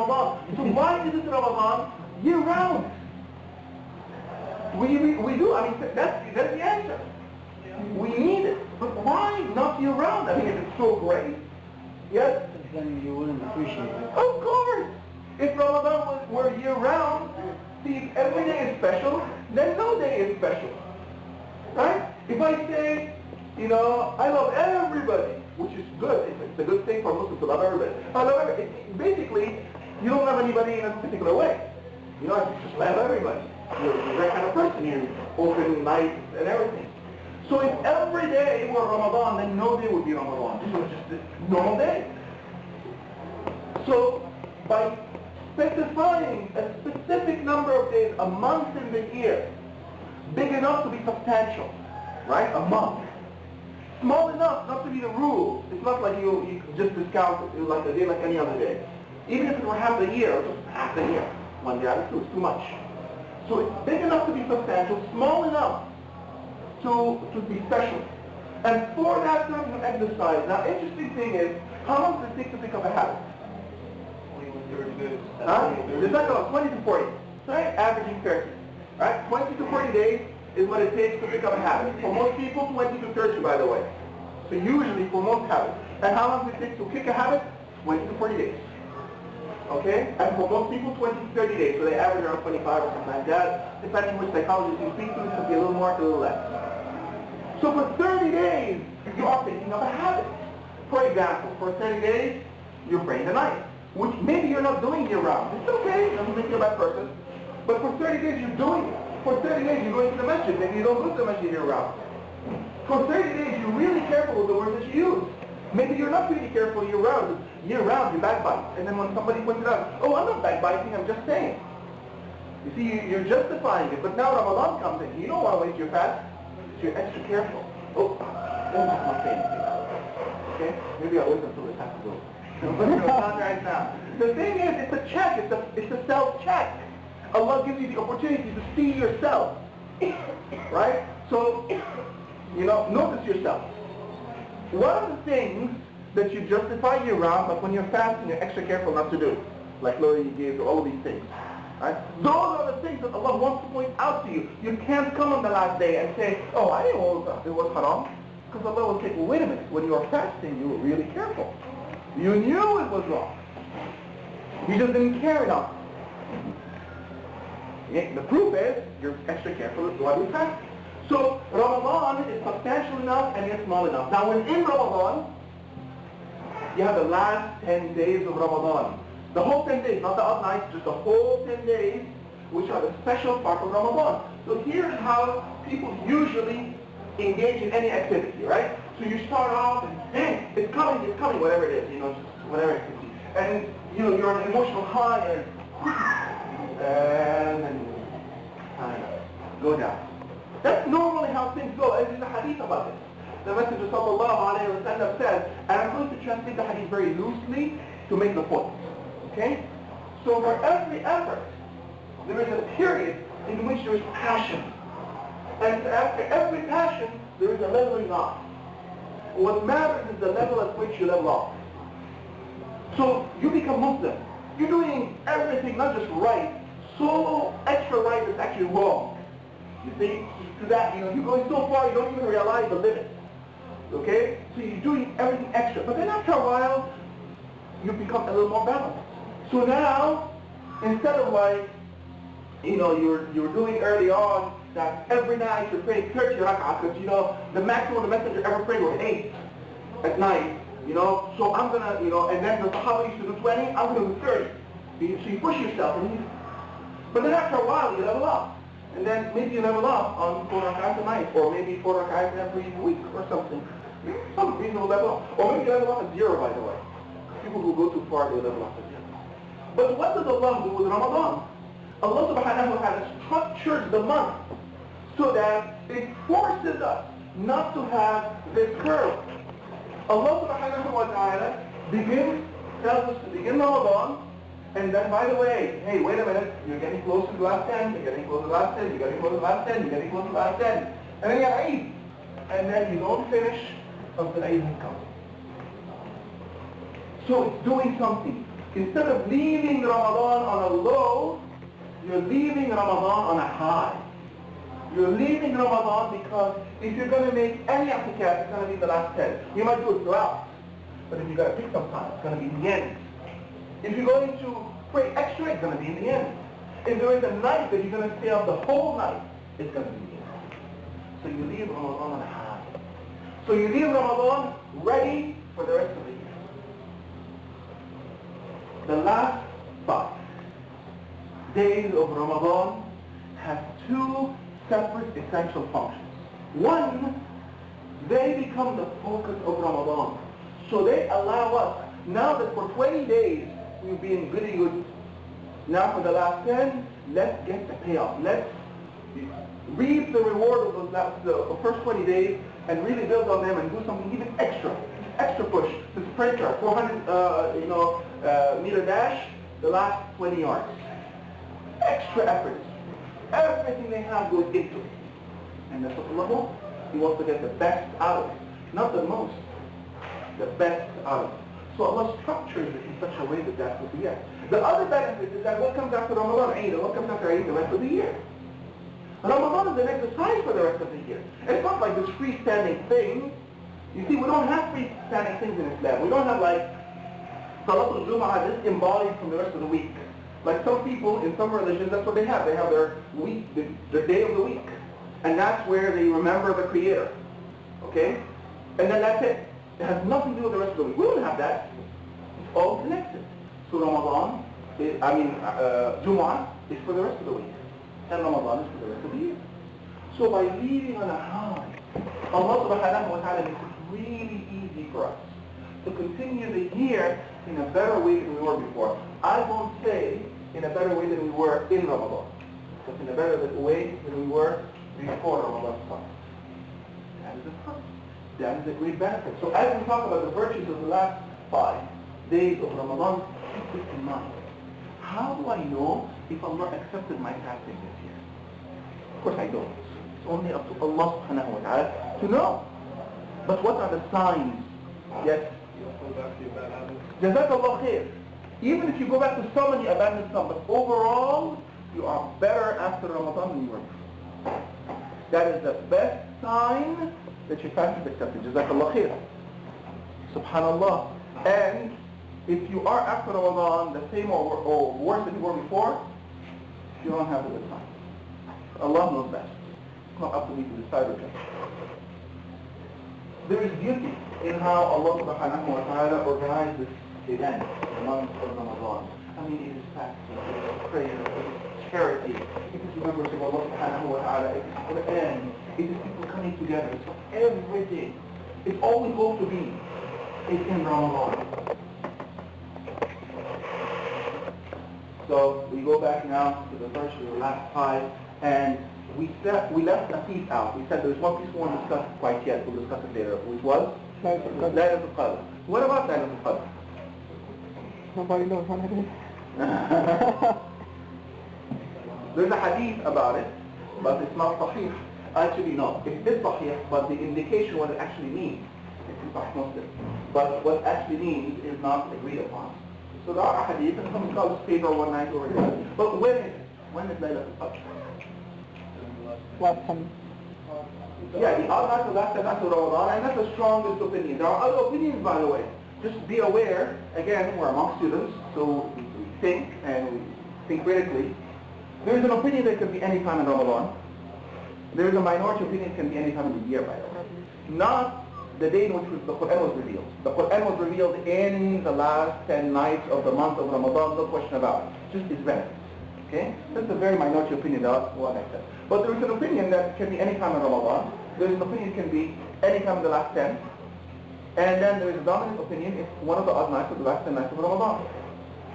Ramadan. So why is it Ramadan year round? We do, I mean, that's the answer. We need it. But why not year round? I mean, if it's so great. Yes? Then you wouldn't appreciate it. Of course! If Ramadan were year round, see, if every day is special, then no day is special. Right? If I say, you know, I love everybody, which is good. It's a good thing for Muslims to love everybody. I love everybody. Basically, you don't love anybody in a particular way. You know, you just love everybody. You're that kind of person. You open nights and everything. So if every day were Ramadan, then no day would be Ramadan. This was just a normal day. So by specifying a specific number of days, a month in the year, big enough to be substantial, right? A month. Small enough not to be the rule. It's not like you just discount it like a day like any other day. Even if it were half the year, just half the year. One day out of two, it's too much. So it's big enough to be substantial, small enough to be special. And for that time you exercise. Now, interesting thing is, how long does it take to pick up a habit? 20 to 30 days. It's like 20 to 40. So right? Averaging 30. Right? 20 to 40 days is what it takes to pick up a habit. For most people, 20 to 30, by the way. So usually for most habits. And how long does it take to kick a habit? 20 to 40 days. Okay? And for most people, 20 to 30 days. So they average around 25 or something like that. Depending which psychologist you speak to, it could be a little more, a little less. So for 30 days, you are picking up a habit. For example, for 30 days, you're praying the night, which maybe you're not doing year round. It's okay, it doesn't make you a bad person. But for 30 days, you're doing it. For 30 days, you're going to the masjid. Maybe you don't go to the masjid year round. For 30 days, you're really careful with the words that you use. Maybe you're not really careful year round. Year round, you backbite. And then when somebody points it out, oh, I'm not backbiting, I'm just saying. You see, you're justifying it. But now Ramadan comes in. You don't want to waste your fast. So you're extra careful. Oh, let's not say anything. Okay? Maybe I'll wait until this has to go. But it's not right now. The thing is, it's a check. It's a self-check. Allah gives you the opportunity to see yourself. Right? So, you know, notice yourself. What are the things that you justify year-round, but when you're fasting, you're extra careful not to do? Like Lord, you gave all of these things. Right? Those are the things that Allah wants to point out to you. You can't come on the last day and say, oh, I didn't know it was haram. Because Allah will say, well, wait a minute. When you were fasting, you were really careful. You knew it was wrong. You just didn't care enough. Yeah, the proof is, you're extra careful while you fast. So Ramadan is substantial enough and yet small enough. Now within Ramadan, you have the last 10 days of Ramadan. The whole 10 days, not the odd nights, just the whole 10 days, which are the special part of Ramadan. So here's how people usually engage in any activity, right? So you start off and, hey, it's coming, whatever it is, you know, just whatever activity. And, you know, you're on an emotional high and then kind of go down. That's normally how things go, and there's a hadith about it. The Messenger ﷺ says, and I'm going to translate the hadith very loosely to make the point. Okay? So for every effort, there is a period in which there is passion. And after every passion, there is a leveling off. What matters is the level at which you level off. So you become Muslim. You're doing everything not just right, so extra right is actually wrong. You see, to that, you know, you're going so far you don't even realize the limit. Okay? So you're doing everything extra. But then after a while, you become a little more balanced. So now, instead of like, you know, you were doing early on that every night you're praying 30 rak'ahs, because you know, the maximum the Messenger ever prayed was 8 at night, you know, so I'm gonna, you know, and then the Sahaba used to do 20, I'm gonna do 30. So you push yourself, but then after a while you level up. And then maybe you level up on 4 rak'ahs a night, or maybe 4 rak'ahs every week or something. Some reasonable level up. Or maybe you level up at 0, by the way. People who go too far, they level up at 0. But what does Allah do with Ramadan? Allah subhanahu wa ta'ala structures the month so that it forces us not to have this curve. Allah subhanahu wa ta'ala tells us to begin Ramadan, and then by the way, hey, wait a minute, you're getting close to the last 10, you're getting close to the last 10, you're getting close to the last 10, you're getting close to the last 10. And then you have Eid. And then you don't finish until Eid comes. So it's doing something. Instead of leaving Ramadan on a low, you're leaving Ramadan on a high. You're leaving Ramadan because if you're going to make any i'tikaf, it's going to be the last 10. You might do it throughout, but if you've got to pick some time, it's going to be in the end. If you're going to pray extra, it's going to be in the end. If there is a night that you're going to stay up the whole night, it's going to be in the end. So you leave Ramadan on a high. So you leave Ramadan ready for the rest of the year. The last 5 days of Ramadan have 2 separate essential functions. One, they become the focus of Ramadan. So they allow us, now that for 20 days we've been goody good, now for the last 10, let's get the payoff. Let's reap the reward of the first 20 days and really build on them and do something even extra push. The sprinter, 400 meter dash, the last 20 yards. Extra efforts. Everything they have goes into it. And that's what Allah wants. He wants to get the best out of it. Not the most. The best out of it. So Allah structures it in such a way that that's what we get. The other benefit is that what comes after Ramadan, Eid, and what comes after Eid the rest of the year. Ramadan is an exercise for the rest of the year. It's not like this freestanding thing. You see, we don't have freestanding things in Islam. We don't have like Salatul Jum'ah just embodied from the rest of the week. Like some people in some religions, that's what they have. They have their week, the day of the week. And that's where they remember the Creator. Okay? And then that's it. It has nothing to do with the rest of the week. We don't have that. It's all connected. So Ramadan, Jum'ah is for the rest of the week. And Ramadan is for the rest of the year. So by leaving on a high, Allah subhanahu wa ta'ala makes it really easy for us to continue the year in a better way than we were before. I won't say in a better way than we were in Ramadan, but in a better way than we were before Ramadan started. That is a plus. That is a great benefit. So as we talk about the virtues of the last 5 days of Ramadan, keep this in mind. How do I know if Allah accepted my fasting this year? Of course I don't. It's only up to Allah subhanahu wa ta'ala to know. But what are the signs? Yes? Jazakallah khair. Even if you go back to some and you abandon some, but overall, you are better after Ramadan than you were before. That is the best sign that your fast is accepted. Jazakallah khair. Subhanallah. And if you are after Ramadan the same or worse than you were before, you don't have a good sign. Allah knows best. It's not up to me to decide or judge. There is beauty in how Allah subhanahu wa ta'ala organized this event, the month of Ramadan. I mean, it is fasting, it is prayer, it is charity, it is remembrance of Allah subhanahu wa ta'ala, it is Quran, it is people coming together. So everything, it's all we hope to be, is in Ramadan. So we go back now to the verse of the last 5, and we left a piece out. We said there's one piece we won't discuss quite yet. We'll discuss it later. Which was? Laylatul Qadr. What about Laylatul Qadr? Nobody knows what it is. There's a hadith about it, but it's not sahih. Actually, no. It is sahih, but the indication what it actually means is Sahih Muslim. But what it actually means is not agreed upon. So there are hadith, and some scholars favor one night over here. But when is it? When is Laylatul Qadr? Last time. Yeah, the odd night of last time after Ramadan, and that's the strongest opinion. There are other opinions, by the way. Just be aware, again, we're among students, so we think, and we think critically. There is an opinion that can be any time in Ramadan. There is a minority opinion that can be any time in the year, by the way. Not the day in which the Quran was revealed. The Quran was revealed in the last 10 nights of the month of Ramadan, no question about it. Just its benefits. Okay? That's a very minority opinion that one accept. But there is an opinion that can be any time in Ramadan. There is an opinion that can be any time in the last 10. And then there is a dominant opinion, it's one of the odd nights of the last 10 nights of Ramadan.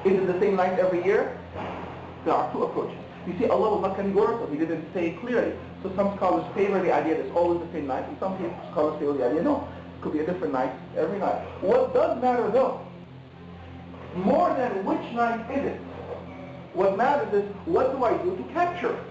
Is it the same night every year? There are 2 approaches. You see, Allah was not categorical. He didn't say it clearly. So some scholars favor the idea that it's always the same night, and some scholars favor the idea, no, it could be a different night every night. What does matter though, more than which night is it, what matters is, what do I do to capture it?